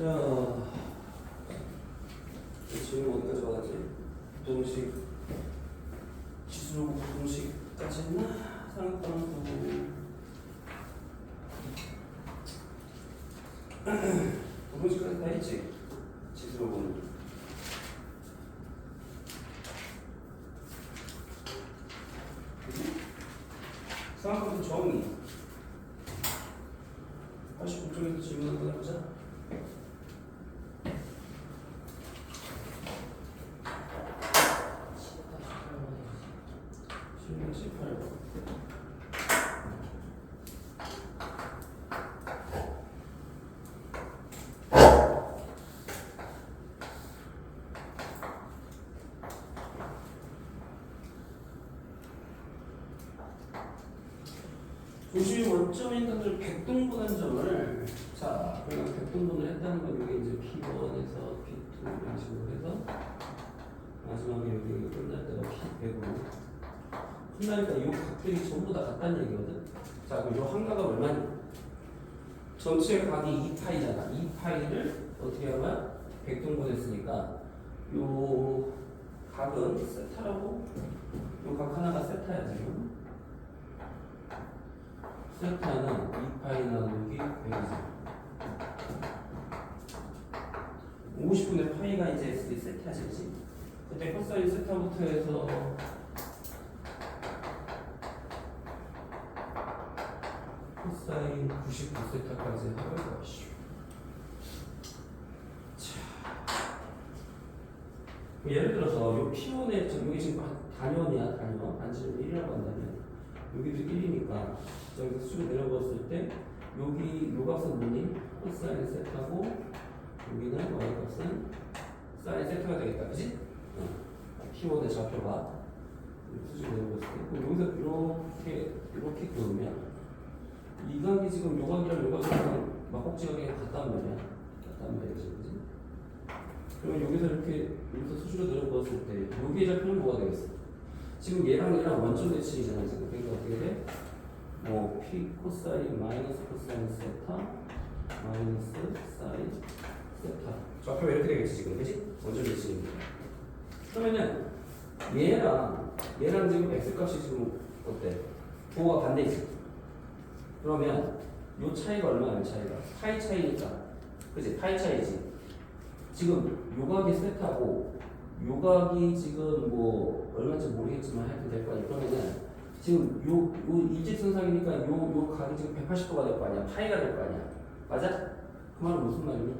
자, 지금 어디까지 와가지? 부동식, 지수로 부동식까지 했나? 상관도 부동식까지 다 했지? 지수로는. 상관도 정의. 89쪽에서 질문 한번 해보자. 질문 18번. 도시 원점인 것을 백동분한점을 자, 그러니까 백동분을 했다는 건 이게 이제 P1에서 P2 이런 식으로 해서 마지막에 여기 끝날 때가 P100으로 끝나니까 이 각들이 전부 다 같다는 얘기거든. 자, 그럼 이 한가가 얼마냐? 전체 각이 2파이잖아. 2파이를 어떻게 하면 백동분했으니까 이 각은 세타라고 이 각 하나가 세타야 지금. 세타는 2파이 나누기 100이죠. 50분의 파이가 이제 세타지, 그치? 그때 코사인 세타부터 해서 코사인 99세타까지 해볼 것이오. 예를 들어서 요 P1의 여기 지금 단위원이야, 단위원. 반지름 1이라고 한다면 여기도 1이니까 여기서 수를 내려봤을 때 여기 요 값은 뭐니? 코사인 세타고 여기는 y 값은 사인 세타가 되겠다, 그치? P1의 좌표가 수를 내려봤을 때 그럼 여기서 이렇게 그으면 이 각이 지금 요 각이랑 요 각이랑 막곡지각이 같단 말이야. 같단 말이지, 그치? 그러면 여기서 수시로 내려봤을 때 여기의 좌표는 뭐가 되겠어? 지금 얘랑 원점 대칭이잖아 지금. 그러니까 어떻게 돼? 뭐 P 코사인 마이너스 코사인 세타 마이너스 사인 세타 좌표가 이렇게 되겠지 지금, 그치? 원점 대칭입니다. 그러면은 얘랑 지금 x 값이 지금 어때? 부호가 반대이지. 그러면 요 차이가 얼마야? 차이가 파이 차이니까, 그치? 파이 차이지. 지금 요 각이 세타고 요 각이 지금 뭐 얼마인지 모르겠지만 하여튼 될 거 아니야. 그러면은 지금 요 일직선상이니까 요 각이 지금 180도가 될 거 아니야. 파이가 될 거 아니야. 맞아? 그 말은 무슨 말이니?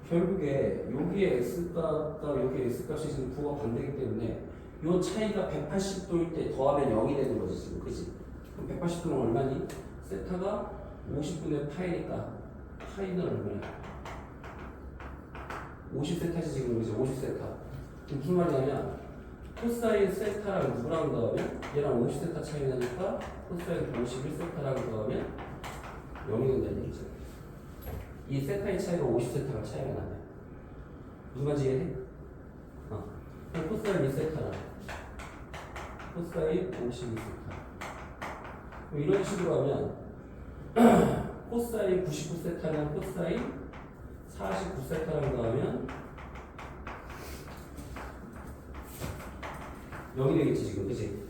결국에 여기에 x값과 여기에 x값이 지금 부호가 반대이기 때문에 요 차이가 180도일 때 더하면 0이 되는 거지 지금, 그치? 그럼 180도는 얼마니? 세타가 50분의 파이니까 파이는 얼마야? 50세타지 지금, 그지? 50세타. 무슨 말이냐면 코사인 세타랑 누구랑 더하면 얘랑 50세타 차이 나니까 코사인 51세타랑 더하면 0이 된다는 얘기죠. 이 세타의 차이가 50세타가 차이가 나네. 무슨 말인지 이해해? 그럼 코사인 2세타랑 코사인 52세타. 이런 식으로 하면 코사인 99세타랑 코사인 49세타랑 더하면 0이 되겠지 지금, 그치?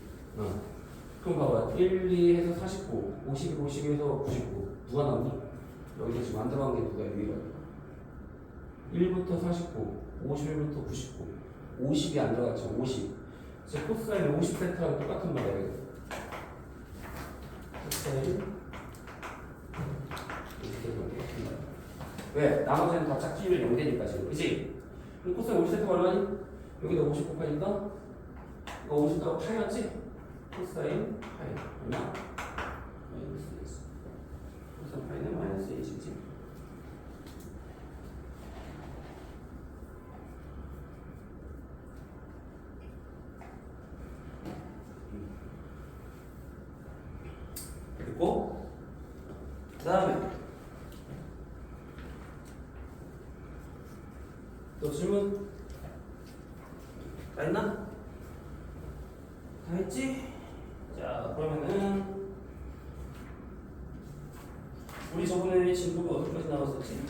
그럼 봐봐. 1, 2 해서 49, 52, 52에서 99 누가 남니? 여기서 지금 안 들어간 게 누가야? 여기가 1부터 49, 51부터 99 50이 안 들어갔죠. 50. 즉 코사인 50세타랑 똑같은 말이야. 코사인 50세타랑 똑같은 말이야. 왜? 나머지는 다 짝지면 0 되니까 지금, 그치? 그럼 코사인 50세타가 얼마니? 여기다 50 곱하니까 이거 50도가 파이였지? 코사인 파이 얼마? 마이너스 1. 코사인 파이는 마이너스 1이지. 그리고 그 다음에 또 질문 다 했나? 다 했지? 자, 그러면은 우리 저번에 진도가 어디까지 나왔었지?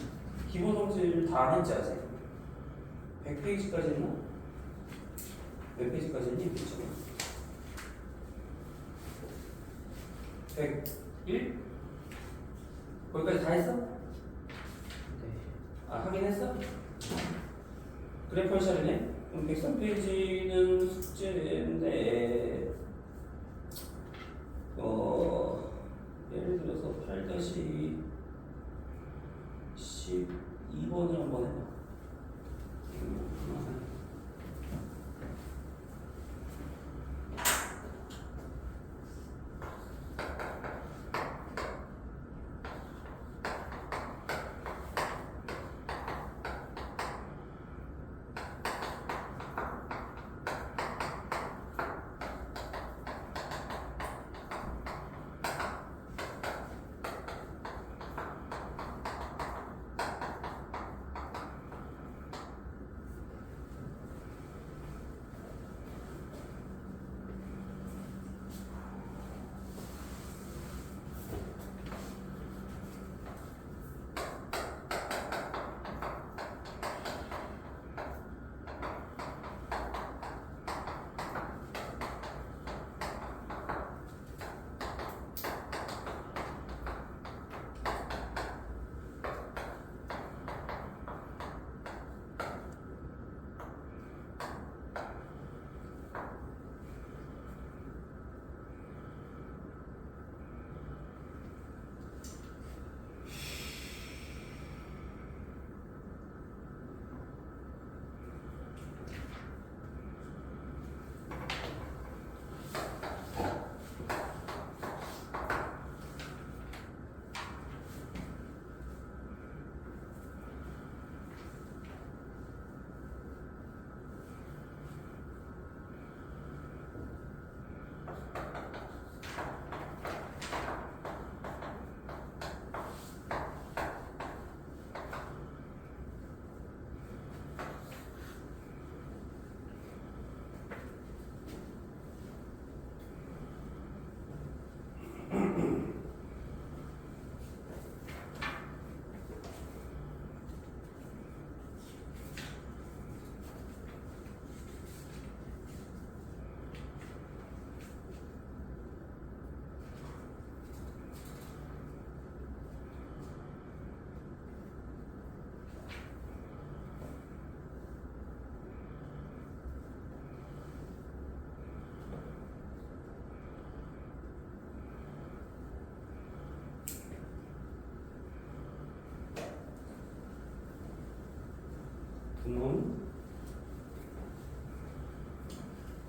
기본 성질 다 안 했지 아직? 100페이지까지 했나? 몇 페이지까지 했니? 그쵸? 101? 거기까지 다 했어? 네. 아 확인했어? 그래프 샵이네? 그럼 103페이지는 숙제인데 예를 들어서 8-12번을 한번 해봐.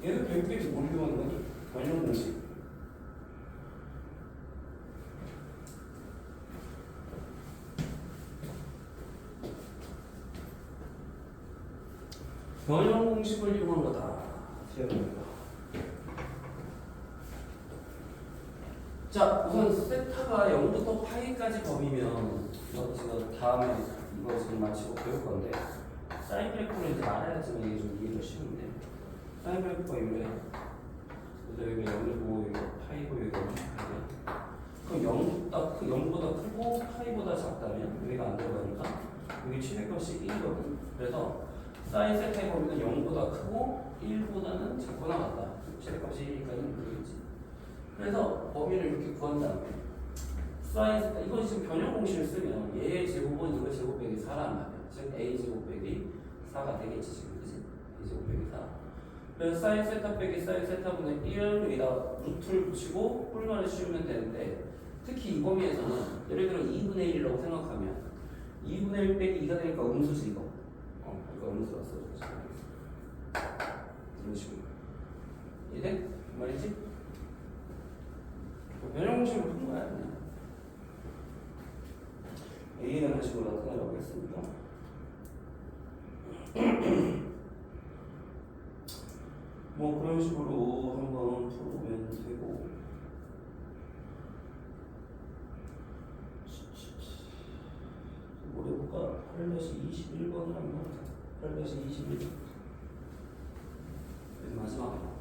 얘는 100페이지 뭘 이용하는 거지? 관련 공식. 변형 공식을 이용한 거다. 기억해봐. 자, 우선 세타가 0부터 파이까지 범위면 이거 지금 다음에 이거 지금 마치고 배울 건데 사인 그래프를 이제 알아야지만 이게 좀 이해가 쉬운데 사인 그래프가 이래. 그래서 여기 0이고 여기 파이고 여기 0이고 그럼 0보다 크고 파이보다 작다면 여기가 안 들어가니까 여기 최대값이 1이거든. 그래서 사인 세타의 범위는 0보다 크고 1보다는 작거나 같다. 최대값이 1이니까는 그러겠지. 그래서 범위를 이렇게 구한 다음에 사인 세타 이건 지금 변형 공식을 쓰면 얘의 제곱은 이거 제곱 빼기 4란 말이야. 즉 a 제곱 빼기 4가 되겠지 지금, 그치? a 제곱 빼기 4. 그래서 사인 세타 빼기 사인 세타분의 1을 여기다 루트를 붙이고 폴만을 씌우면 되는데 특히 이 범위에서는 예를 들어 2분의 1이라고 생각하면 2분의 1 빼기 2가 되니까 음수지 이거. 그러니까 음수가 써줘. 이런 식으로. 이해돼? 그 말이지? 변형 공식으로 푼 거야 그냥. A는 이런 식으로 나타내라고 했습니다. 뭐 그런 식으로 한번 풀어보면 되고. 뭐 해볼까? 8-21번을 한번 8-21번 마지막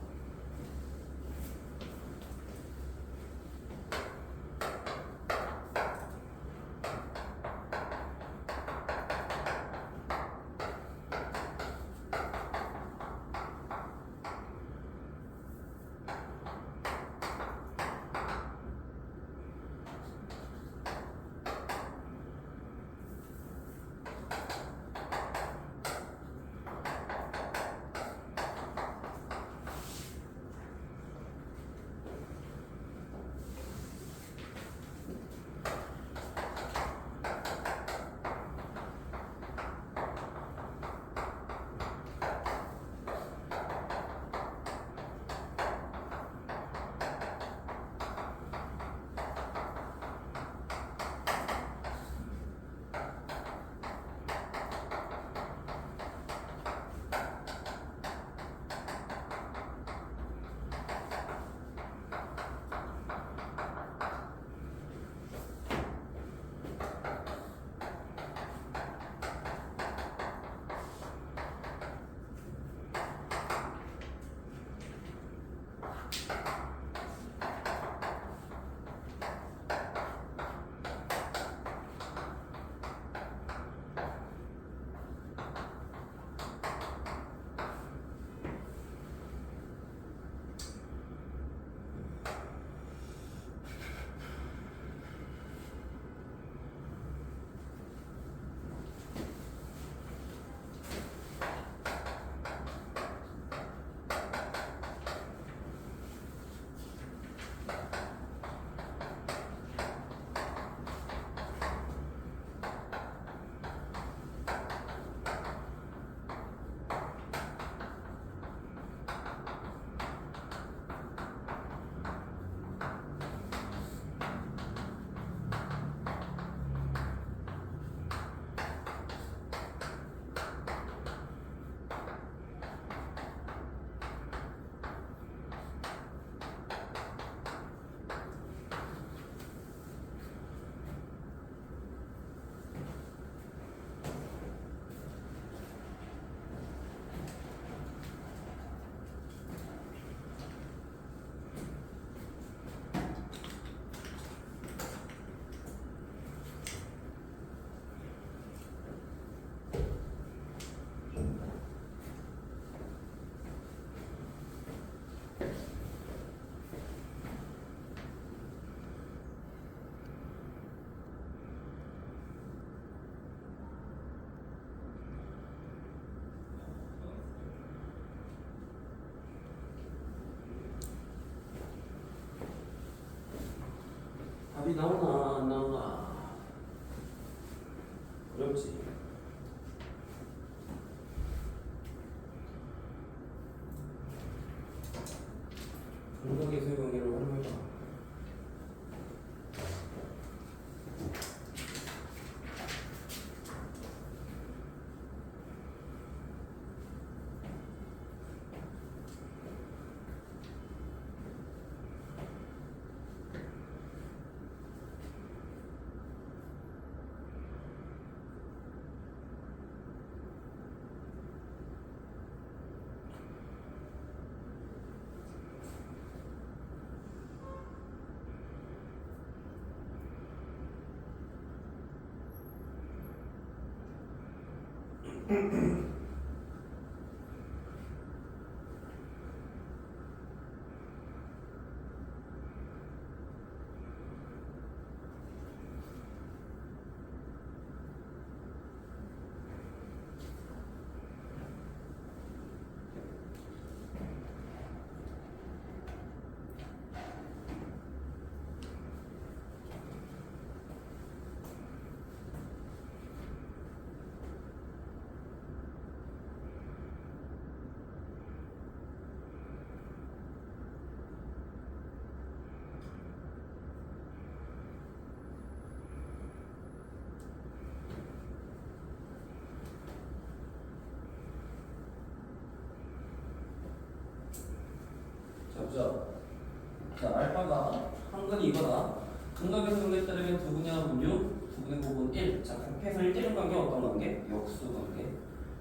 답이 나오나 안 나오나 어렵지. 감각에서의 관계를 활용해봐. 자, 알파가 한근이 이거다. 감각의 성에 따르면 두분야 분류, 두분의 부분 1. 자, 곱해서 1대는 관계 어떤 관계? 역수 관계.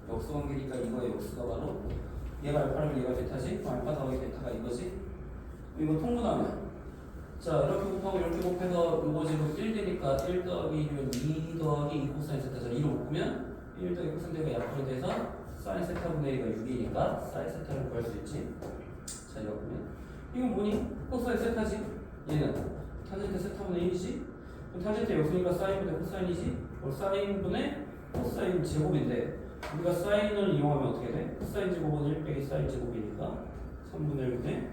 역수 관계니까 이거의 역수가 바로 얘가 알파라면 얘가 베타지? 그럼 알파 더하기 베타가 이거지? 이거 통분하면 자, 이렇게 곱하고 이렇게 곱해서 이거 지금 1되니까 1 더하기 1이면 2 더하기 2 코사인 세타잖아. 2로 묶으면 1 더하기 코사인 세타가 약분이 돼서 사인 세타분의 2가 6이니까 사인 세타를 구할 수 있지. 자, 이거 보면 이건 뭐니? 코사인 세타지? 얘는 탄젠트 세타분의 1이지? 탄젠트 역수니까 사인분의 코사인이지? 사인분의 코사인 제곱인데 우리가 사인을 이용하면 어떻게 돼? 코사인 제곱은 1 빼기 사인 제곱이니까 3분의 1분의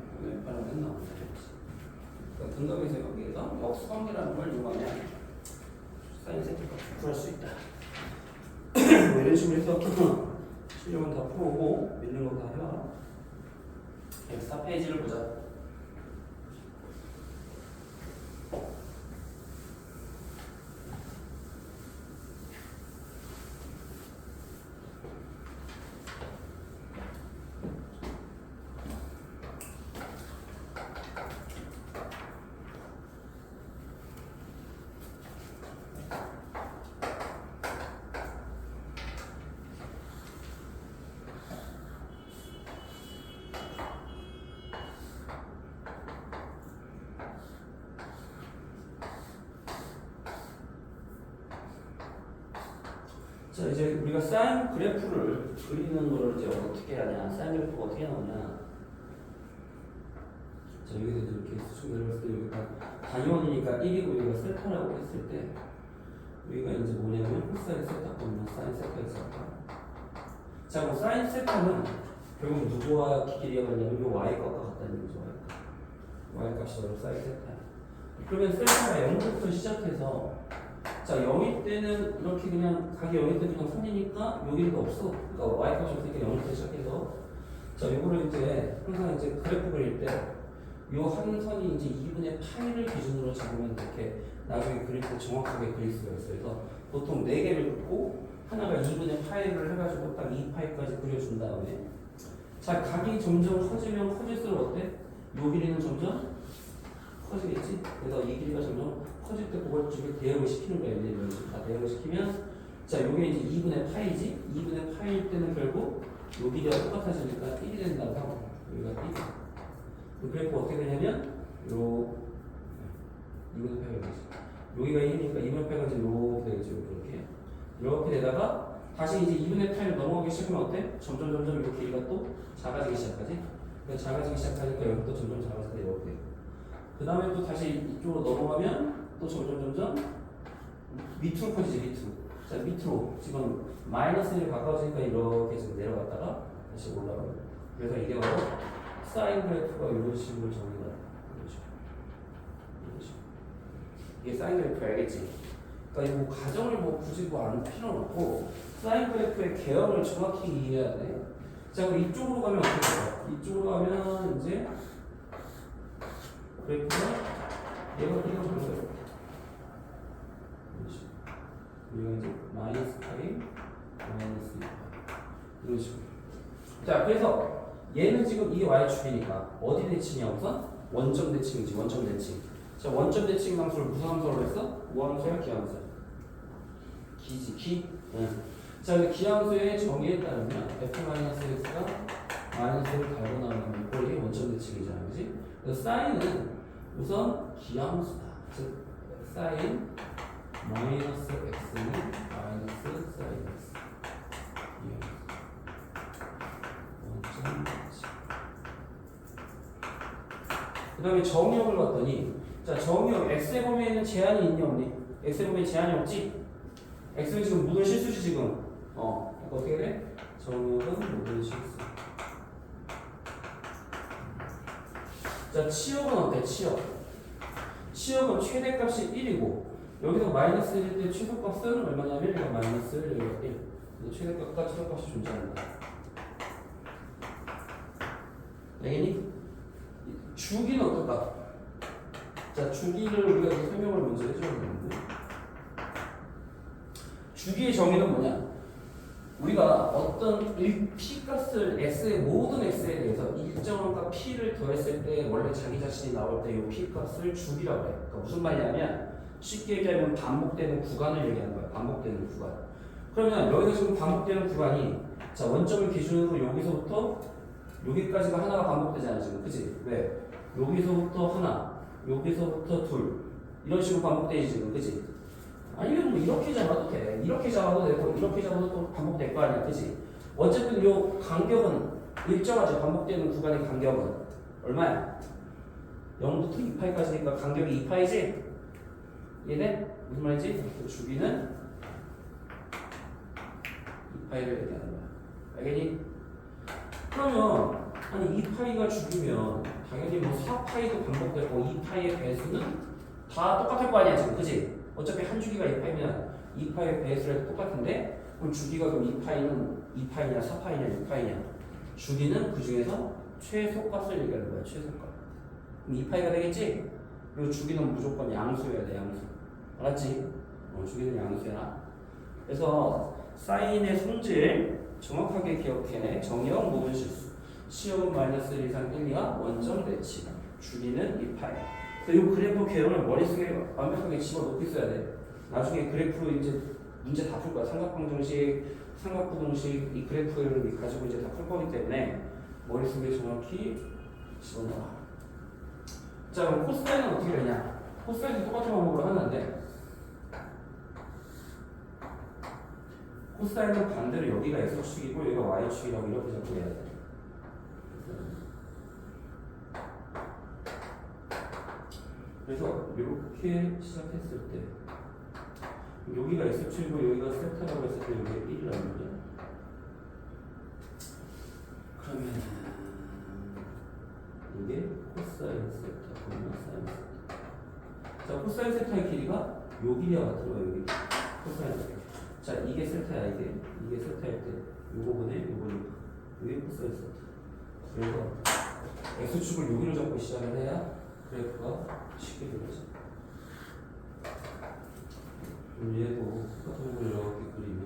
8하면 나오는 거지. 그러니까 등각에서의 관계에서 역수 관계라는 걸 이용하면 사인 세타가 구할 수 있다. 뭐 이런 식으로 해서 실력은 다 풀어오고 밀는 거 다 해와. 104페이지를 보자. 자, 이제 우리가 사인 그래프를 그리는 거를 이제 어떻게 하냐? 사인 그래프가 어떻게 나오냐? 자, 여기서 이렇게 수축 내려갔을 때 여기가 단위원이니까 1이고 여기가 세타라고 했을 때 여기가 이제 뭐냐면 코사인 세타 보면 사인 세타 있었다. 자, 뭐 사인 세타는 결국 누구와 길이가 같냐면 이 y 값과 같다는 거죠. y 값이 바로 사인 세타. 그러면 세타가 0부터 시작해서 자, 0일 때는 이렇게 그냥 각이 0일 때 그냥 3이니까 여기가 없어. 그러니까 y 값이 없으니까 0부터 시작해서 자, 이거를 이제 항상 이제 그래프 그릴 때 요 한 선이 이제 2분의 파이를 기준으로 잡으면 이렇게 나중에 그릴 때 정확하게 그릴 수가 있어요. 그래서 보통 4개를 긋고 하나가 2분의 파이를 해가지고 딱 2파이까지 그려준 다음에 자, 각이 점점 커지면 커질수록 어때? 요 길이는 점점 커지겠지? 그래서 이 길이가 점점 커질 때 그걸 좀 대응을 시키는 거예요. 이런 식으로 다 대응을 시키면 자, 요게 이제 2분의 파이지? 2분의 파이일 때는 결국 요 길이가 똑같아지니까 1이 된다고 하고 여기가 1. 그 그래프 어떻게 되냐면 요 2분의 파이가 되지. 여기가 1이니까 2분의 파이가 이제 요렇게 되겠죠. 이렇게 되다가 다시 이제 2분의 파이를 넘어가기 시작하면 어때? 점점 요 길이가 또 작아지기 시작하지? 그러니까 작아지기 시작하니까 여기도 점점 작아지게 이렇게 되고 그 다음에 또 다시 이쪽으로 넘어가면 또 점점 밑으로 커지지. 밑으로. 자, 밑으로 지금 마이너스 1에 가까워지니까 이렇게 지금 내려갔다가 다시 올라가요. 그래서 이게 바로 사인 그래프가 이런 식으로 정리가 되는 거죠. 이런 식으로. 이게 사인 그래프 알겠지? 그러니까 이거 가정을 뭐 굳이 뭐 안 필요는 없고 사인 그래프의 개형을 정확히 이해해야 돼. 자 그럼 이쪽으로 가면 어떻게 돼요? 이쪽으로 가면 이제 그래프가 얘가 이런 거예요. 우리가 이제 마이너스 파이, 마이너스 2파이 이런 식으로. 자 그래서 얘는 지금 이게 y축이니까 어디 대칭이야 우선? 원점 대칭이지. 원점 대칭. 자 원점 대칭 함수를 무슨 함수라고 했어? 우함수야 기함수야? 기지 기? 응. 자 근데 기함수의 정의에 따르면 f-x가 마이너스를 달고 나오는 꼴이 원점 대칭이잖아 그지? 그래서 사인은 우선 기함수다. 즉 사인 마이너스 x는 마이너스 사인 x 원점 대칭. 그 다음에 정의역을 봤더니 자 정의역 x의 범위에는 제한이 있니 없니? x의 범위에 제한이 없지? x는 지금 모든 실수지 지금. 그러니까 어떻게 돼? 정의역은 모든 실수. 자 치역은 어때? 치역은 최대값이 1이고 여기서 마이너스 1일 때 최소값은 얼마냐면 여기가 마이너스 1, 여기가 1. 그래서 최대값과 최소값이 존재한다. 알겠니? 주기는 어떨까? 자 주기를 우리가 설명을 먼저 해줘야 되는데 주기의 정의는 뭐냐? 우리가 어떤 P값을 X의 모든 X에 대해서 일정한 값 P를 더했을 때 원래 자기 자신이 나올 때 이 P값을 주기라고 해. 그러니까 무슨 말이냐면 쉽게 얘기하면 반복되는 구간을 얘기하는 거야. 반복되는 구간. 그러면 여기서 지금 반복되는 구간이 자 원점을 기준으로 여기서부터 여기까지가 하나가 반복되잖아 지금. 그치? 왜? 여기서부터 하나, 여기서부터 둘 이런 식으로 반복되지 지금. 그치? 아니면 뭐 이렇게 잡아도 돼. 이렇게 잡아도 되고 이렇게 잡아도 또 반복될 거 아니야. 그치? 어쨌든 요 간격은 일정하지. 반복되는 구간의 간격은 얼마야? 0부터 2파이까지니까 간격이 2파이지? 이해돼? 무슨 말이지? 그 주기는 2파이를 얘기하는 거야. 알겠니? 그러면 아니 2파이가 주기면 당연히 뭐 4파이도 반복되고 2파이의 배수는 다 똑같을 거 아니야 지금. 그치? 어차피 한 주기가 2파이면 2파이의 배수랑 똑같은데 그럼 주기가 그럼 2파이는 2파이냐 4파이냐 6파이냐 주기는 그 중에서 최소값을 얘기하는 거야. 최소값. 그럼 2파이가 되겠지? 그리고 주기는 무조건 양수여야 돼. 양수. 알았지? 주기는 양수야. 그래서 사인의 성질 정확하게 기억해. 정의역 모든 실수. 시역은 마이너스 1 이상 1, 2가 원점 대칭. 주기는 2파이. 그래서 이 그래프 개형을 머릿속에 완벽하게 집어넣고 있어야 돼. 나중에 그래프로 이제 문제 다 풀 거야. 삼각방정식, 삼각부동식 이 그래프를 가지고 이제 다 풀 거기 때문에 머릿속에 정확히 집어넣어. 자 그럼 코사인은 어떻게 되냐? 코사인도 똑같은 방법으로 하는데 코사인은 반대로 여기가 x축이고 여기가 y축이라고 이렇게 잡고 해야 돼. 그래서 이렇게 시작했을 때 여기가 x축이고 여기가 세타라고 했을 때 여기가 1이라는 거죠. 그러면 이게 코사인 세타, 사인 세타. 자, 코사인 세타의 길이가 요 길이와 같은 거예요. 여기 코사인 세타. 자, 이게 세타야. 이게 세타일 때 요거분의 요거는 이게 코사인 세타. 그래서 x축을 여기로 잡고 시작을 해야 그래프가 쉽게 되죠. 얘도 똑같은 걸 이렇게 그리면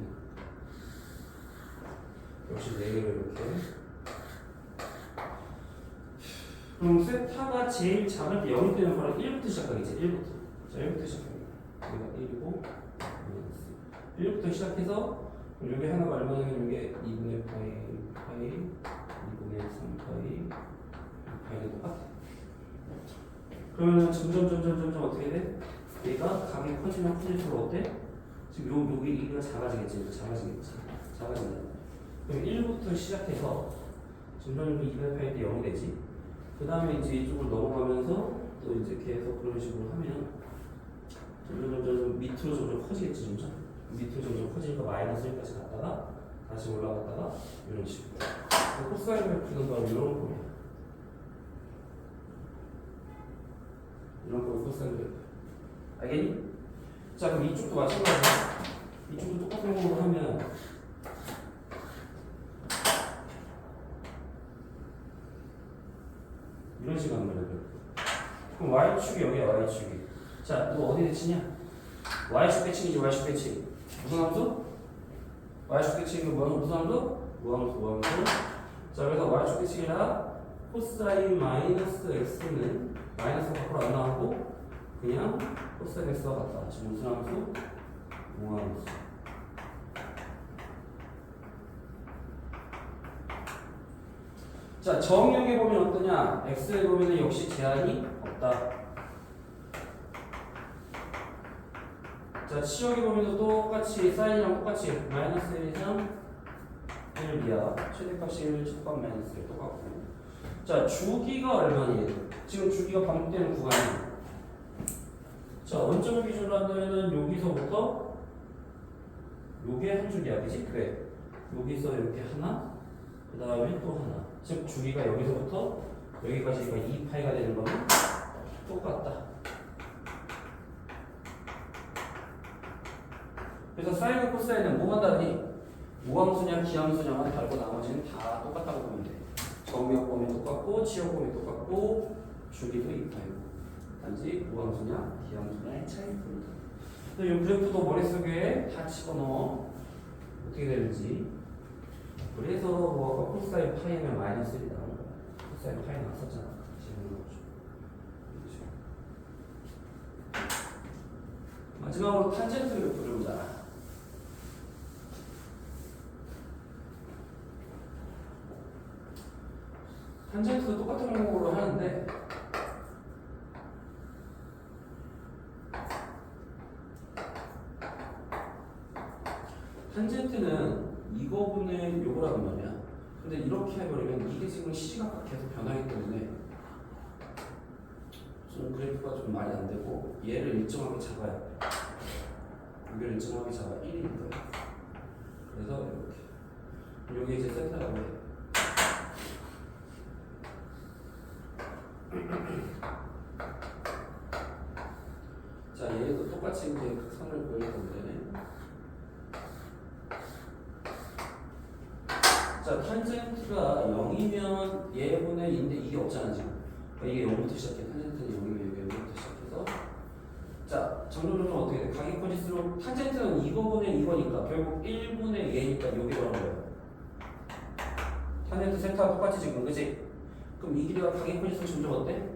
역시 4개를 이렇게. 그럼 세타가 제일 작을 때 0이 되는 거랑 1부터 시작하겠지. 1부터. 자, 1부터 시작합니다. 여기가 1이고 1부터 시작해서 여기 하나가 얼마냐면 이게 2분의 파이 2분의 3파이 파이는 똑같아. 그러면 점점 어떻게 돼? 얘가 각이 커지면 커질수록 어때? 지금 여기가 작아지겠지. 작아진다. 그럼 1부터 시작해서 점점 200 할 때 0이 되지. 그 다음에 이제 이쪽으로 넘어가면서 또 이제 계속 그런 식으로 하면 점점 밑으로 점점 커지겠지. 밑으로 점점 커지니까 마이너스 1까지 갔다가 다시 올라갔다가 이런 식으로. 코사인 그래프는 바로 이런 거예요. 이런 거 코사인 그래프. 알겠니? 자, 그럼 이쪽도 마찬가지야. 이쪽도 똑같은 걸로 하면 이런 식으로 하는 거예요. 그럼 y축이 여기야, y축이. 자, 이거 어디 대칭이야? y축 대칭이지, y축 대칭. 무슨 함수? y축 대칭이 무슨 함수? 무함수. 자, 그래서 y축 대칭이라 코사인 마이너스 x는 마이너스 밖으로 안 나오고 그냥 코사인 x와 같다. 지금 무슨 함수? 무함수. 자, 정역에 보면 어떠냐? x에 보면 역시 제한이 없다. 자, 치역에 보면 똑같이 사인이랑 똑같이 마이너스 1 이상 1이야. 최대값이 1, 최대값 마이너스 1 똑같고. 자, 주기가 얼마니? 지금 주기가 반복되는 구간이야. 자, 원점을 기준으로 한다면은 여기서부터 요게 한 줄이야, 그지? 그래. 여기서 이렇게 하나, 그 다음에 또 하나. 즉 주기가 여기서부터 여기까지가 2파이가 되는 거는 똑같다. 그래서 사인과 코사인은 뭐가 다르니? 무함수냐 기함수냐만 다르고 나머지는 다 똑같다고 보면 돼. 정역 범위 똑같고 치역 범위 똑같고 주기도 2파이고 단지 무함수냐 기함수냐의 차이뿐이다. 이 그래프도 머릿속에 다 집어넣어. 어떻게 되는지. 그래서 뭐 코사인 파이면 마이너스 1이 나오는 거야. 코사인 파이 나왔었잖아. 지금 마지막으로 탄젠트 그래프를 보자. 탄젠트도 똑같은 방법으로 하는데 탄젠트는 이거분의 요거라는 말이야. 근데 이렇게 해버리면 이게 지금 시각각 계속 변하기 때문에 좀 그래프가 좀 말이 안 되고 얘를 일정하게 잡아야 돼. 여기를 일정하게 잡아 1이니까. 그래서 이렇게. 여기 이제 세타라고 해. 자, 얘도 똑같이 이제 선을 그릴 건데. 자, 탄젠트가 0이면 얘분의 2인데 이게 없잖아, 지금. 그러니까 이게 0부터 시작해. 탄젠트는 0이면 이게 0부터 시작해서. 자, 정렬은 어떻게 돼? 각이 커질수록 탄젠트는 이거분의 이거니까 결국 1분의 얘니까 여기 들어간 거예요. 탄젠트 세타가 똑같이 지금, 그치? 그럼 이 길이가 각이 커질수록 점점 어때?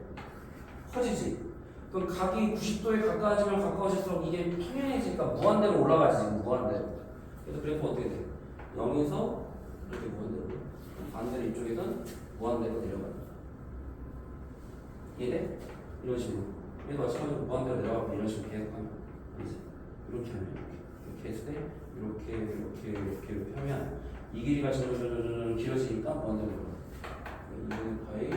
커지지. 그럼 각이 90도에 가까워지면 가까워질수록 이게 평행해지니까 무한대로 올라가지, 지금 무한대로. 그래서 그래프 어떻게 돼? 0에서 이렇게 무한대로. 반대로 이쪽에선 무한대로 내려가요. 이해돼? 이런 식으로. 얘도 마찬가지로 무한대로 내려가고 이런 식으로 계속 하면 이제 이렇게 하면 이렇게 했을 때 이렇게 하면 이 길이가 점점 길어지니까 무한대로 내려가. 2분의 파이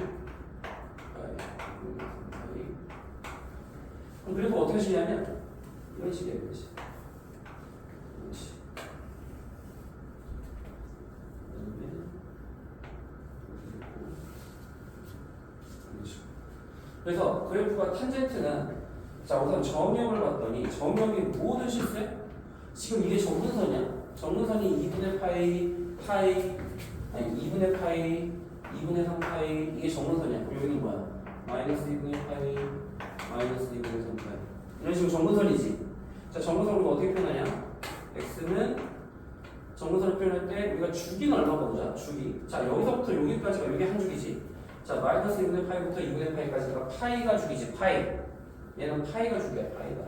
그럼 그래서 어떻게 쓰냐면 이런 식이에요. 이런 식. 그래서 그래프가 탄젠트는 자 우선 정역을 봤더니 정역이 모든 실수에 지금 이게 정근선이야. 정근선이 2분의 파이 아니 2분의 파이 2분의 3 파이 이게 정근선이야. 그리고 여기는 뭐야? 마이너스 2분의 파이 마이너스 2분의 3 파이 이런 식으로 정근선이지. 자 정근선을 우리가 어떻게 표현하냐? x는 정근선을 표현할 때 우리가 주기는 얼마가 보자. 주기. 자 여기서부터 여기까지가 여기 한 주기지. 자 마이너스 2분의 파이부터 2분의 파이까지가 파이가 주기지. 파이. 얘는 파이가 주기야. 파이가.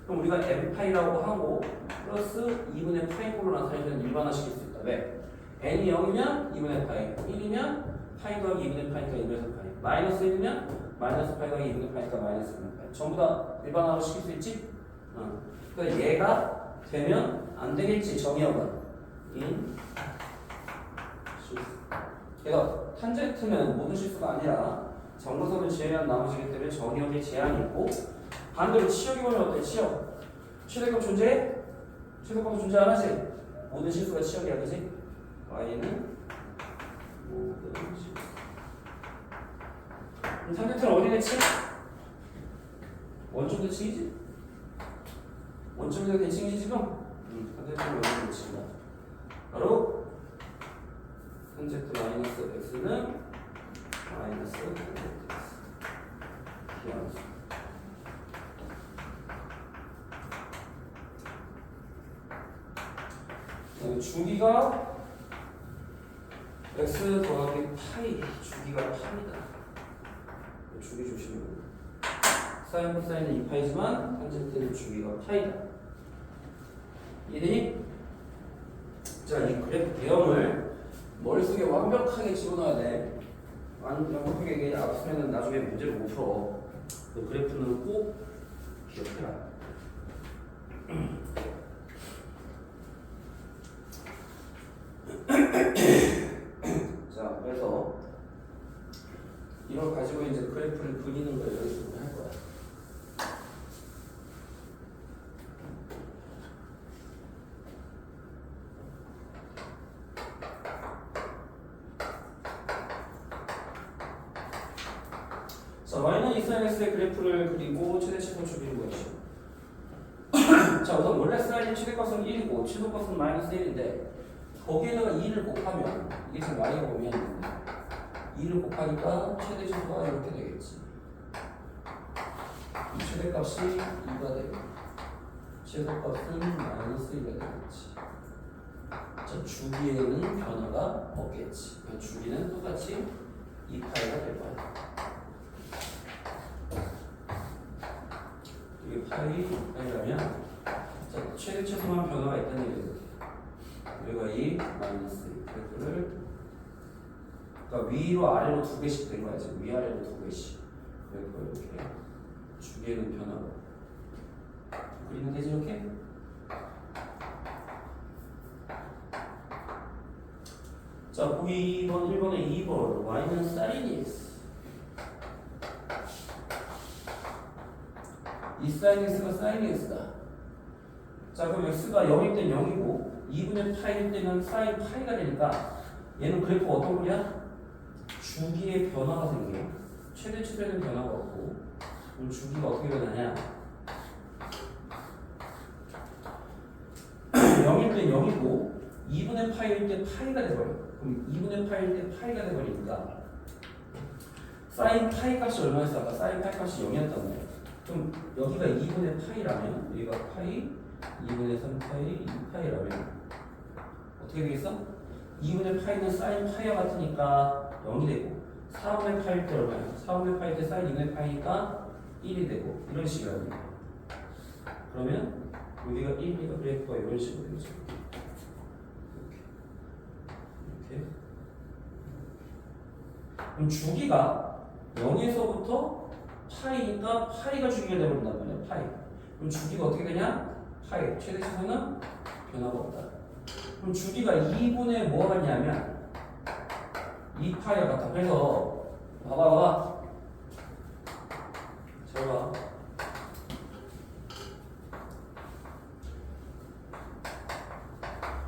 그럼 우리가 n파이라고 하고 플러스 2분의 파이꼴로 나타내면 일반화시킬 수 있다. 왜? n이 0이면 2분의 파이 1이면 파이 더하기 2분의 파이니까 2분의 3파이 마이너스 1이면 마이너스 파이 더하기 2분의 파이니까 마이너스 2분의 파이 전부 다 일반화로 시킬 수 있지? 그러니까 얘가 되면 안 되겠지. 정의역은 그래서 탄젠트는 모든 실수가 아니라 정근선을 제외한 나머지기 때문에 정의역에 제한이 있고 반대로 치역이 보면 어때? 치역 최대값 존재해? 최대값도 존재 안 하지? 모든 실수가 치역이야. 그지? y는 모든 실수. 그럼 탄젠트는 어디 대칭? 원점 대칭이지? 원점에서 대칭이지 지금? 반대쪽으로 원점 대칭이다. 바로 3z 마이너스 x는 마이너스 3z 기하수. 주기가 x 더하기 파이, 주기가 파이다. 주기 조심해. 사인 코사인은 2파이지만 탄젠트는 주기가 파이다. 이해되니? 자, 이 그래프 대형을 머릿속에 완벽하게 집어넣어야 돼. 완벽하게 없으면 나중에 문제를 못 풀어. 그 그래프는 꼭 기억해라. 자, 그래서 이걸 가지고 이제 그래프를 그리는 걸 연습을 할 거야. 자, y는 2sinx의 그래프를 그리고 최대치를 줄이는 것이죠. 자, 우선 원래 사인의 최대값은 1이고 최소값은 마이너스 1인데 거기에다가 2를 곱하면 이게 지금 y가 보면 2를 곱하니까 최대 최소가 이렇게 되겠지. 이 최대값이 2가 되고 최소값은 마이너스 1가 되겠지. 자, 주기에는 변화가 없겠지. 그러니까 주기는 똑같이 2파이가 될 거야. 이게 파이라면 자, 최대 최소만 변화가 있다는 얘기죠. 여기가 2 마이너스 2 그래프를 그러니까 위로 아래로 두 개씩 된 거야. 지금 위아래로 두 개씩. 그래서 이렇게 주기에는 변화가 그리면 되지 이렇게? 자, 보기 2번, 1번에 2번 y는 사인 x 이 사인 x가 사인 x다. 자, 그럼 x가 0일 땐 0이고 2분의 파이일 때는 사인 파이가 되니까 얘는 그래프 어떤 거냐? 주기의 변화가 생겨. 최대 최대는 변화가 없고 그럼 주기가 어떻게 변하냐? 0일 때 0이고 2분의 파이일 때 파이가 돼버려. 그럼 2분의 파이일 때 파이가 돼버리니까 사인 파이 값이 얼마였어? 아까 사인 파이 값이 0이었단 말이야. 그럼 여기가 2분의 파이라면 여기가 파이 2분의 3파이 2파이라면 어떻게 되겠어? 2분의 파이는 사인 파이와 같으니까 0이 되고 4분의 파일 때 얼마야? 4분의 파일 때 사인 2분의 파이니까 1이 되고 이런 식이라는 거야. 그러면 여기가 1이니까 그래프가 이런 식으로 되죠. 이렇게. 그럼 주기가 0에서부터 파이니까 파이가 주기가 되어버린단 말이야. 파이. 그럼 주기가 어떻게 되냐? 파이. 최대 최소는 변화가 없다. 그럼 주기가 2분의 뭐가 같냐면 2파이와 같아. 그래서 봐봐. 잘 봐.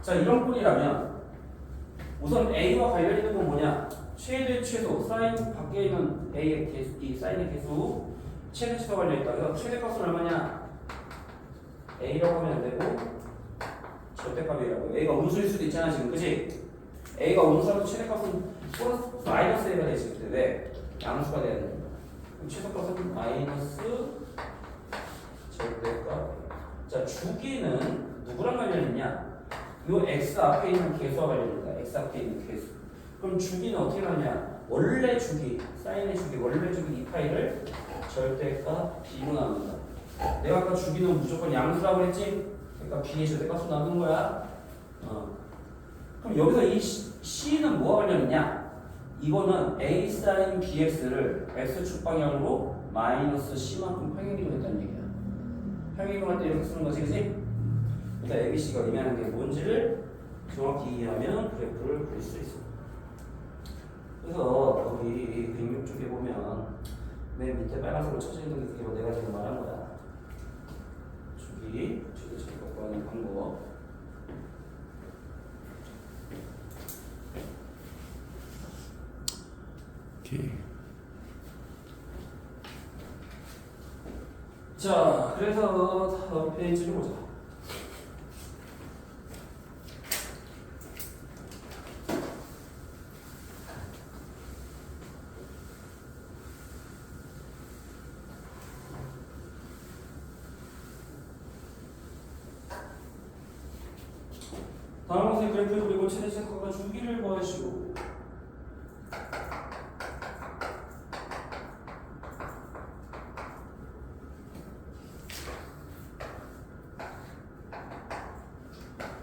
자, 이런 꼴이라면 우선 A와 관련 있는 건 뭐냐? 최대 최소 사인 밖에 있는 A의 개수, 이 사인의 개수 최대 최소 관련 있다. 그래서 최대값은 얼마냐? A라고 하면 안 되고 절대값이라고. A가 음수일 수도 있잖아 지금, 그치? A가 음수라도 최대값은 플러스 마이너스 A가 되지. 그때 왜? 양수가 돼야 되는 거야. 그럼 최소값은 마이너스 절대값. 자, 주기는 누구랑 관련 있냐? 요 x 앞에 있는 개수와 관련입니다. x 앞에 있는 개수. 그럼 주기는 어떻게 하냐? 원래 주기, 사인의 주기, 원래 주기 2파이를 절대값 b로 나눈다. 내가 아까 주기는 무조건 양수라고 그랬지? 그러니까 b의 절대값으로 나누는 거야. 그럼 여기서 이 c는 뭐가 관련이냐? 이거는 a sin bx를 x축 방향으로 마이너스 c만큼 평행이동했다는 얘기야. 평행이동할 때 이렇게 쓰는 거지, 그치? 그러니까 ABC가 의미하는 게 뭔지를 정확히 이해하면 그래프를 그릴 수 있어. 그래서 거기 106쪽에 보면 맨 밑에 빨간색으로 쳐져 있는 게 그게 내가 지금 말한 거야. 주기, 최대치를 갖고하는 방법. 오케이. 자, 그래서 다음 페이지를 보자. 다음 것은 그래프를 그리고 최대치과 주기를 구하시오.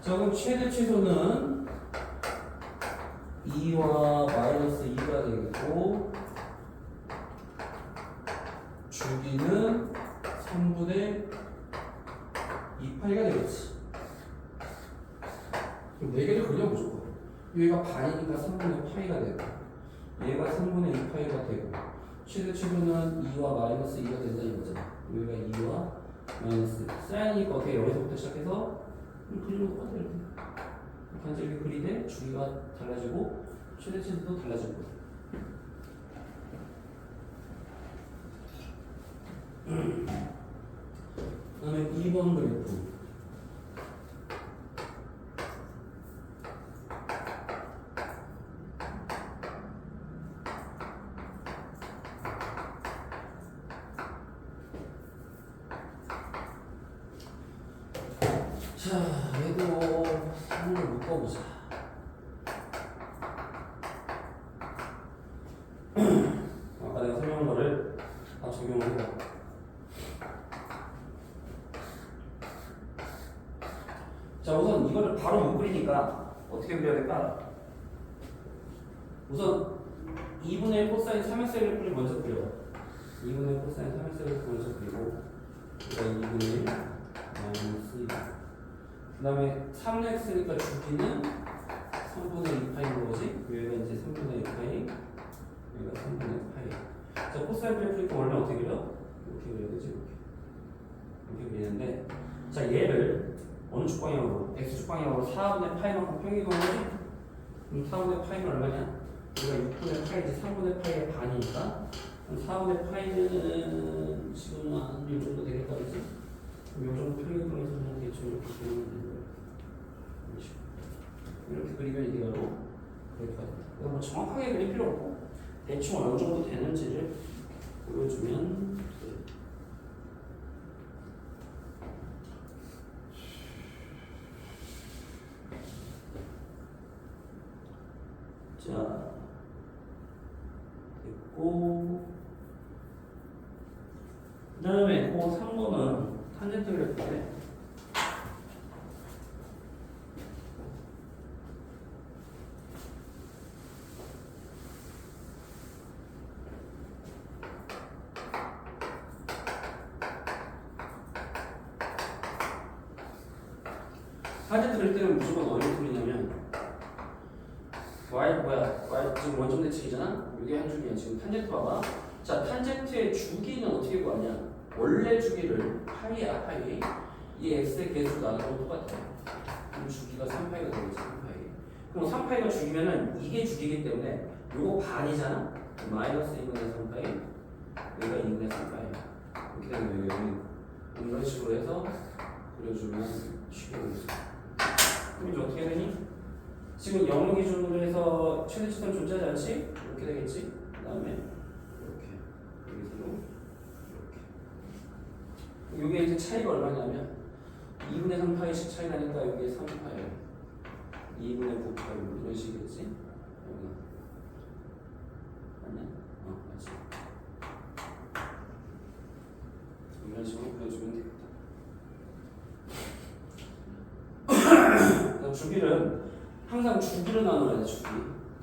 자, 그럼 최대 최소는 2와 마이너스 2가 되겠고 주기는 3분의 2파이가 되겠지. 그럼 4개를 그려 무조건. 여기가 반이니까 3분의 파이가 되고 얘가 3분의 2파이가 되고 최대 최소는 2와 마이너스 2가 된다 이거잖아. 여기가 2와 마이너스 사인이니까 어떻게 여기서부터 시작해서 그리는 것 같아. 이렇게 단지 이렇게 그리되 주기가 달라지고 최대 최소도 달라질 거야. 그 다음에 2번 그래프. 자, 얘도 3을 묶어보자. 아까 내가 설명한 거를 다 적용을 해봐. 자, 우선 이거를 바로 못 그리니까 어떻게 그려야 될까? 우선 2분의 코사인 3x 그래프를 먼저 그려. 2분의 코사인 3x 그래프 먼저 그리고 그러니까 2분의 마이너스 2. 그 다음에 3x니까 주기는 3분의 2파이인 거지. 여기가 이제 3분의 2파이, 여기가 3분의 파이. 자, 코사인 그래프니까 원래 어떻게 그려? 이렇게 그려야 되지. 이렇게 그리는데, 자, 얘를 어느 쪽 방향으로? x축 방향으로 4분의 파이만큼 평행이동하지? 그럼 4분의 파이는 얼마냐? 여기가 6분의 파이지. 3분의 파이의 반이니까 4분의 파이는 지금 한 이 정도 되겠다 그러지? 그럼 이 정도 평행이동해서 그냥 대충 이렇게 그리면 되는 거야. 이렇게 그리면 이게 바로 그래프가 된다. 이거 뭐 정확하게 그릴 필요 없고 대충 어느 정도 되는지를 보여주면 돼. 자, 됐고 그 다음에 그 3번은 탄젠트 그래프인데 탄젠트 그릴 때는 무조건 어디로 그리냐면 y 지금 원점 대칭이잖아. 이게 한 줄기야. 지금 탄젠트 봐봐. 자, 탄젠트의 주기는 어떻게 구하냐? 원래 주기를 파이야, 파이. 이 x의 개수 나누면 똑같아. 그럼 주기가 3파이가 되겠지, 3파이. 그럼 3파이가 주기면은 이게 주기이기 때문에 요거 반이잖아. 마이너스 2분의 3파이. 여기가 2분의 3파이. 이렇게 되는 거예요. 이런 식으로 해서 그려주면 쉽게 그려져. 그럼 이제 어떻게 되니? 지금 0 기준으로 해서 최대치선 존재하지 않지? 이렇게 되겠지? 그 다음에 이렇게 여기서도 이렇게. 이게 이제 차이가 얼마냐면 2분의 3파이씩 차이 나니까 여기에 3파이 2분의 9파이 이런 식이겠지? 여기 아니야? 맞지? 이런 식으로 그려주면 되겠다. 주기를 항상 주기로 나눠야 돼. 주기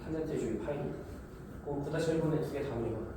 탄젠트의 주기 파이. 그 9-1분의 2개 다 그려봐.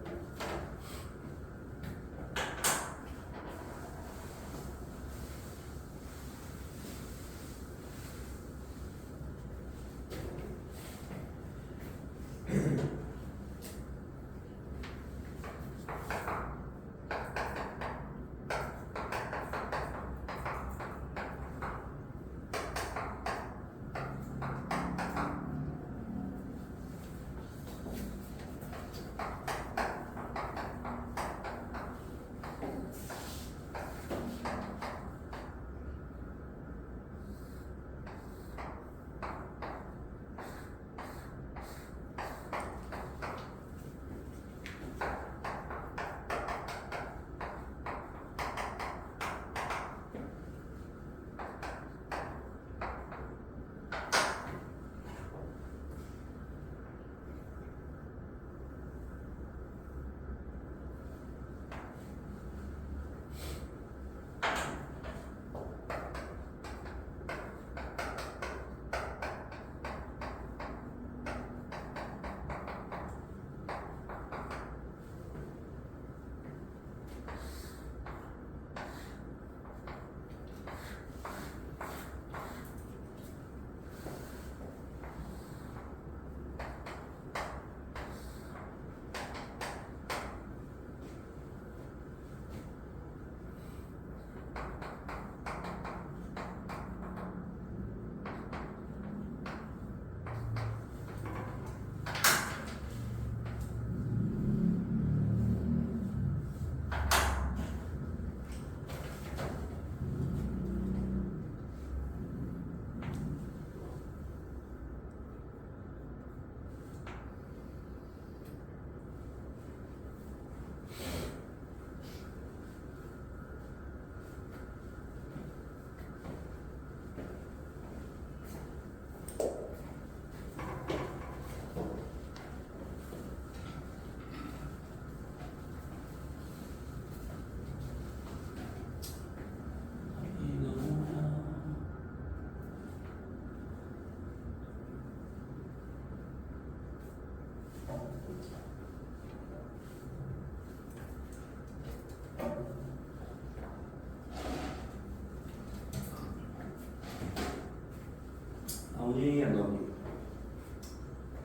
나오니 안 나오니?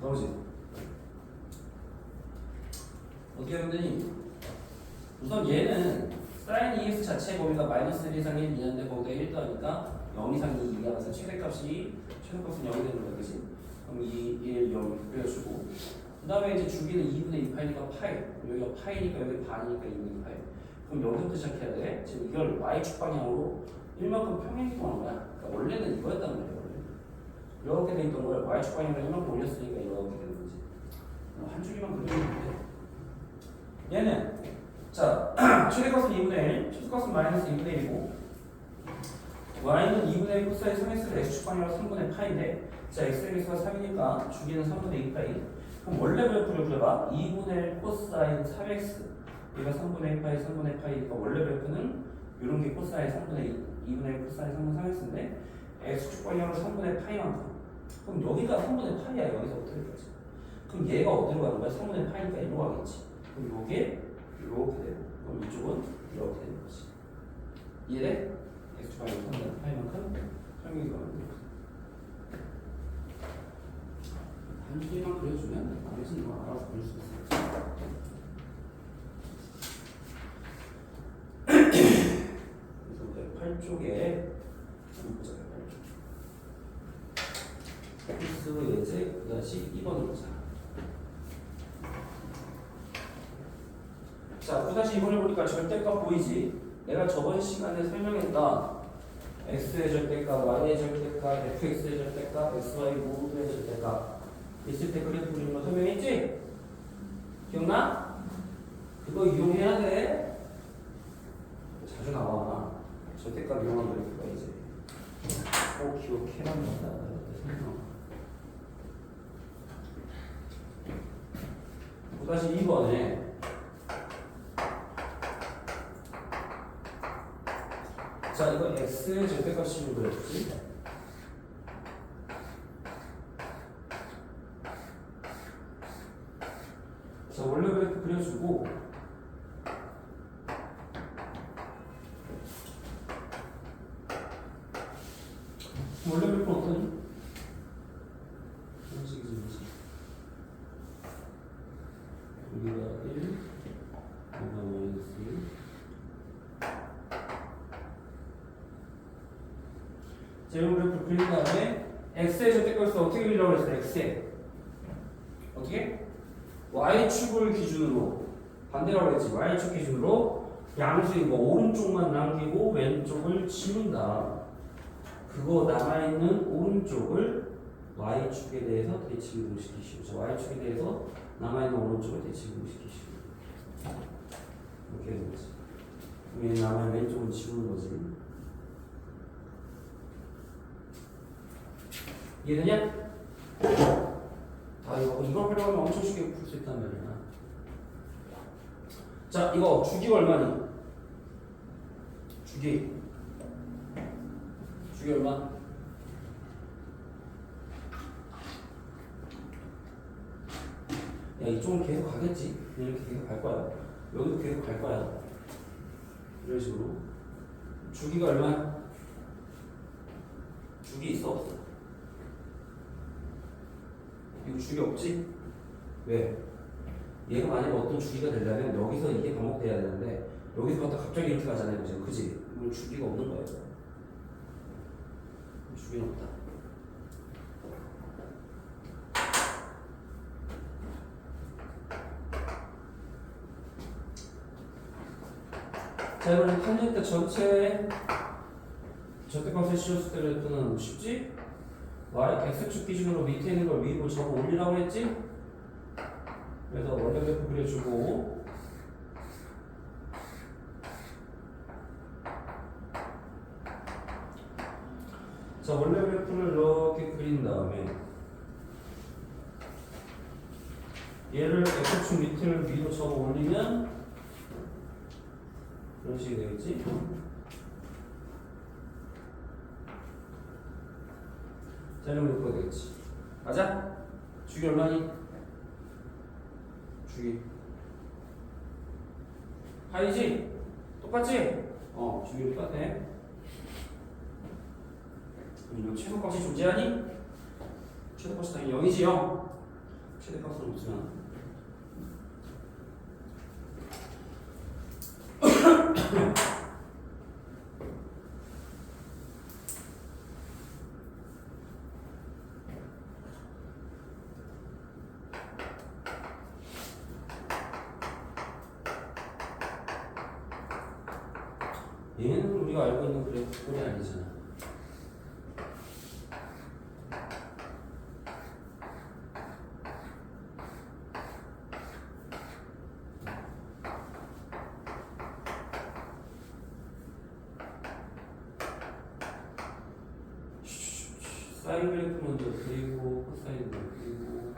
나오지? 어떻게 하면 되니? 우선 얘는 sin EX 자체의 범위가 마이너스 1 이상 1 이하인데 거기다 1 더하니까 0 이상 2 이하라서 최대값은 0이 되는 거야, 그치? 그럼 2, 1, 0 그려주고 그 다음에 이제 주기는 2분의 2 파이니까 파이 여기가 파이니까 여기 반이니까 2분의 2 파이 그럼 여기부터 시작해야 돼. 지금 이걸 Y축 방향으로 1만큼 평행이동하는 거야. 그러니까 원래는 이거였단 말이야. 원래 이렇게 돼 있던 걸 Y축 방향으로 1만큼 올렸으니까 이렇게 되는 거지. 한 줄기만 그려주면 돼. 얘는 자 최대값은 2분의 1, 최소값은 마이너스 2분의 1이고 Y는 2분의 1 코사인 3x를 X축 방향으로 3분의 파인데 자 X의 개수가 3이니까 주기는 3분의 2 파이 그럼 원래 그래프를 그려봐 2분의 1 코사인 3x 얘가 3분의 1 파이 3분의 파이니까 원래 그래프는 이런 게 코사인 3분의 2분의 1 코사인 3분의 3x인데 X축 방향으로 3분의 파이만큼 그럼 여기가 3분의 파이야 여기서부터 여기까지 그럼 얘가 어디로 가는 거야? 3분의 파이니까 이리로 가겠지 그럼 요게 이렇게 되고 그럼 이쪽은 이렇게 되는 거지 이해돼? X축 방향으로 3분의 파이만큼 설명이 가면 되는 거지 한 줄만 그려주면 나머지는 알아서 그릴 수 있어 그래서 8쪽에 보자 8쪽 필수 예제 다시 2번을 보자 자 9-2번을 보니까 절대값 보이지 내가 저번 시간에 설명했던 x의 절대값, y의 절대값, fx의 절대값, xy 모두의 절대값 있을 때 그래프 그리는 거 설명했지? 기억나? 그거 이용해야 돼 자주 나와 절대값 이용하는 그래프가 이제 꼭 기억해란 말이야 9-2번에 자 이거 x의 절대값식으로 그려주지 자 원래 그래프 그려주고 원래 그래프는 어떠니? 여기가 1 여기가 마이너스 1 제곱 그래프를 그린 다음에 x의 절대값을 어떻게 그리려고 했어? x에 어떻게? y축을 기준으로 반대라고 했지 y축 기준으로 양수인 거 오른쪽만 남기고 왼쪽을 지운다 그거 남아있는 오른쪽을 y축에 대해서 대칭이동시키시고 자 y축에 대해서 남아있는 오른쪽을 대칭이동시키시고 이렇게 되는 거지 그럼 얘 남아있는 왼쪽은 지우는 거지 이해되냐? 아 이걸 활용하면 엄청 쉽게 풀 수 있단 말이야. 자 이거 주기가 얼마니? 주기 얼마? 야 이쪽은 계속 가겠지. 이렇게 계속 갈 거야. 여기도 계속 갈 거야. 이런 식으로 주기가 얼마야? 주기 있어 없어? 이거 주기 없지? 왜? 얘가 만약에 어떤 주기가 되려면 여기서 이게 반복돼야 되는데 여기서부터 갑자기 이렇게 가잖아요 지금 그지? 이건 주기가 없는 거예요 주기는 없다 자 이번엔 탄젠트 전체의 절대값을 씌웠을 때 그래프는 쉽지? x축 기준으로 밑에 있는 걸 위로 접어 올리라고 했지? 그래서 원래 그래프 그려주고 자 원래 그래프를 이렇게 그린 다음에 얘를 x축 밑을 위로 접어 올리면 이런 식이 되겠지? 자 이러면 이렇게 되겠지 맞아? 주기 얼마니? 주기. 하이지? 똑같지? 주기 똑같아. 그럼 최소값이 존재하니? 최소값이 당연히 0이지 0. 최대값은 없으면 얘는 우리가 알고 있는 그래프꼴이 아니잖아. 사인 그래프 먼저 그리고 코사인도 그리고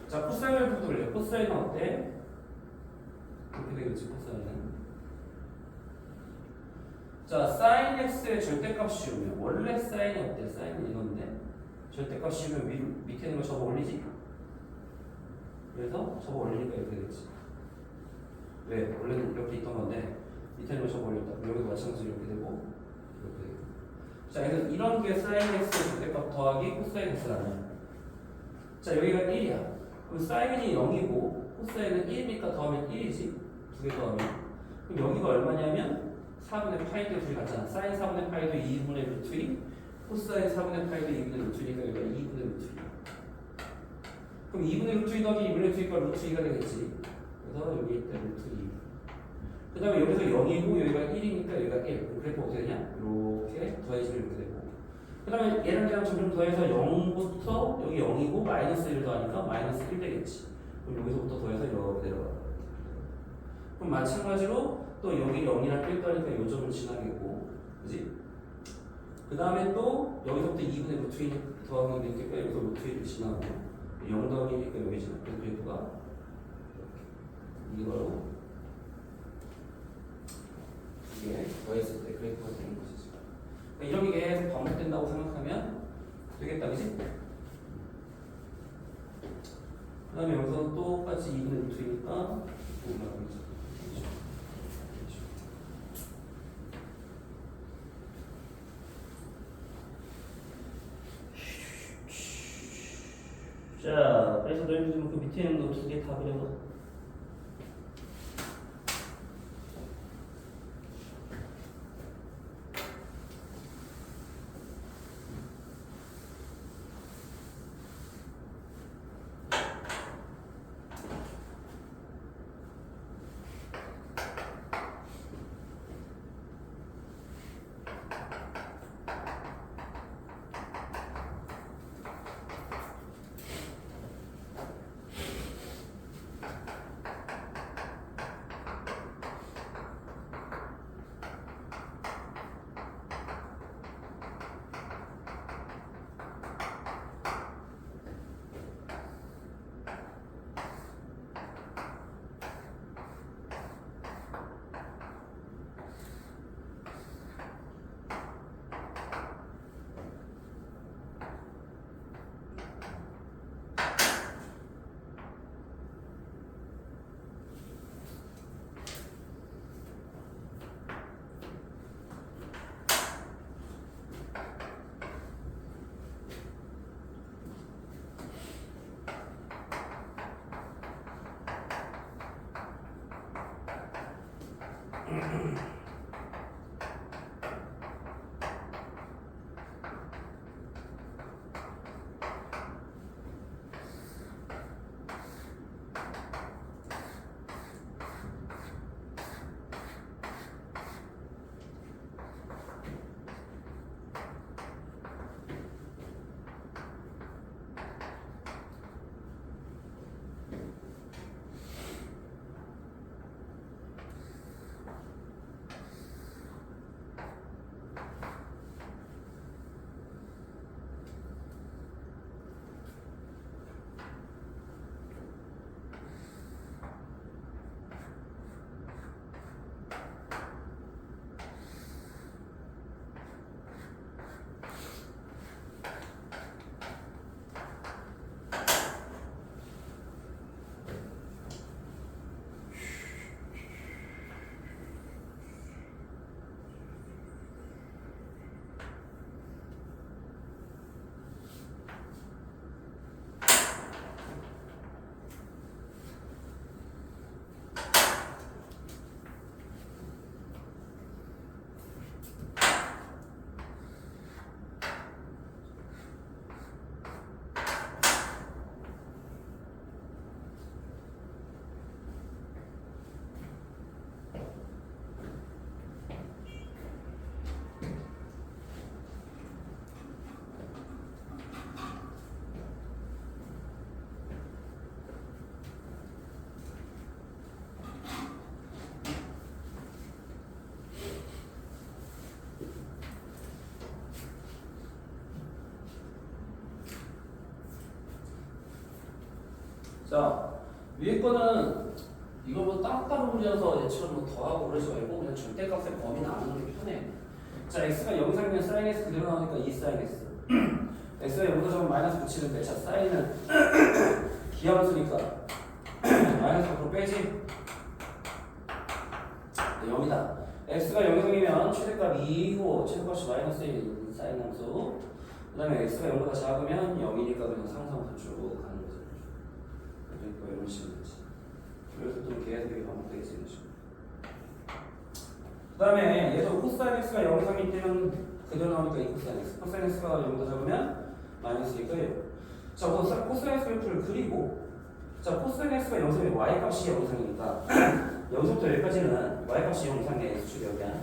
자 코사인 그래프도 그래. 코사인은 어때? 이렇게 되겠지 코사인은. 자 사인 x의 절대값 씌우면 원래 사인이 어때? 사인은 이건데 절대값 씌우면 밑에 있는 거 접어 올리지? 그래서 접어 올리니까 이렇게 되겠지. 왜? 원래는 이렇게 있던 건데 밑에 있는 거 접어 올렸다. 그럼 여기도 마찬가지로 이렇게 되고 이렇게 되고. 자 그래서 이런 게 사인 x의 절대값 더하기 코사인 x라는. 자 여기가 1이야. 그럼 사인이 0이고 코사인은 1이니까 더하면 1이지. 두 개 더하면. 그럼 여기가 얼마냐면 4분의 파이도 둘이 같잖아. 사인 4분의 파이도 2분의 루트 2, 코사인 4분의 파이도 2분의 루트 2니까 여기가 2분의 루트 2. 그럼 2분의 루트 2 더하기 2분의 루트 2가 루트 2가 되겠지. 그래서 여기 있다 루트 2. 그 다음에 여기서 0이고 여기가 1이니까 여기가 1. 그럼 그래프 어떻게 되냐? 이렇게 더해지면 이렇게 되고. 그 다음에 얘랑 얘랑 점점 더해서 0부터 여기 0이고 마이너스 1을 더하니까 마이너스 1 되겠지. 그럼 여기서부터 더해서 이렇게 내려가. 그럼 마찬가지로 또 여기 0이랑 1 더하니까 이 점을 지나겠고, 그지? 그 다음에 또 여기서부터 2분의 루트 2 더하기 2니까 여기서 루트 2를 지나고 0 더하기 2니까 여기 지나고 그래프가 이렇게 이거로 이게 더했을 때 그래프가 되는 것이지. 그러니까 이런 게 계속 반복된다고 생각하면 되겠다, 그지? 그 다음에 여기서 똑같이 2분의 루트 2니까 올라가겠지. 자, 그래서 너희들 그 밑에 있는 거 두 개 다 그려봐. 자, 위에 거는 이거보다 따로따로 그려서 얘처럼 뭐 더하고 그러지 말고 그냥 절대값의 범위는 안 하는 게 편해. 자, x가 0이상이면 sin x 그대로 나오니까 2 sin x. x가 0보다 적으면 마이너스 붙이는데, 자, sin은 기하함수니까 마이너스 앞으로 빼지. 0이다. x가 0이상이면 최대값 2고 최대값이 마이너스 1인 sin 함수. 그 다음에 x가 0보다 작으면 0이니까 그냥 상수함수 쭉 가는 거죠. 그러니까 이런 식으로 되지. 그래서 좀 계속 이렇게 반복되겠지, 이런 식으로. 그 다음에 얘도 코사인 x가 0 이상일 때는 그대로 나오니까 2 코사인 x. 코사인 x가 0보다 작으면 마이너스니까 1. 자, 우선 코사인 x 그래프를 그리고, 자, 코사인 x가 0 이상이면 y 값이 0 이상이니까 여기서부터 여기까지는 y 값이 0 이상의 x축이 여기야.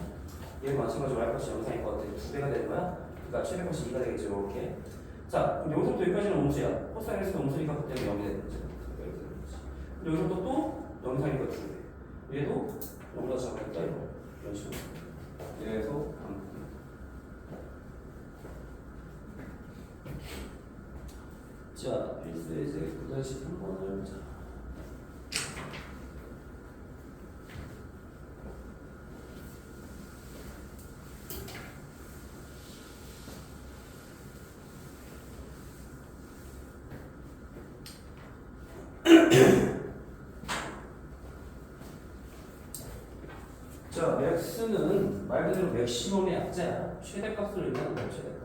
얘도 마찬가지로 y 값이 0 이상일 것 같아. 2배가 되는 거야. 그러니까 최대값이 2가 되겠죠, 이렇게. 자, 그럼 여기서부터 여기까지는 음수야. 코사인 x가 음수니까 그때는 0이 되는 거지. 여기서부터 또 0 이상이니까 2배. 얘도 0보다 작으니까 이런 식으로. 계속 반복. 자, 필수 이제 9-3번을 자. 자, 맥스는 말 그대로 맥시멈의 약자야. 최대값을 의미하는 거야, 최대값.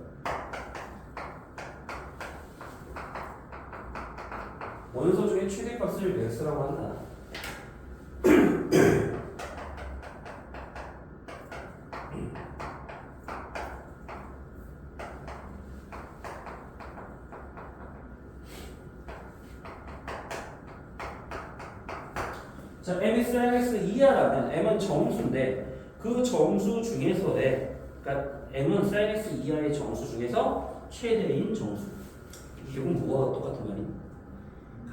원소 중에 최대값을 맥스라고 한다. 자, m이 sin x 이하라면 m은 정수인데 그 정수 중에서의, 그러니까 m은 sin x 이하의 정수 중에서 최대인 정수. 결국 뭐가 똑같은 말이?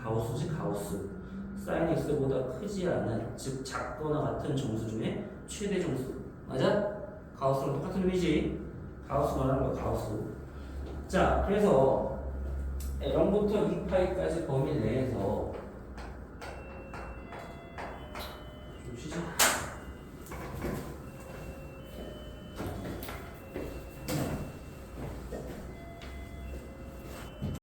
가우스지, 가우스. sin x보다 크지 않은, 즉 작거나 같은 정수 중에 최대 정수. 맞아? 가우스랑 똑같은 의미지. 가우스 말하는 거 가우스. 자, 그래서 0부터 2파이까지 범위 내에서 좀 쉬지.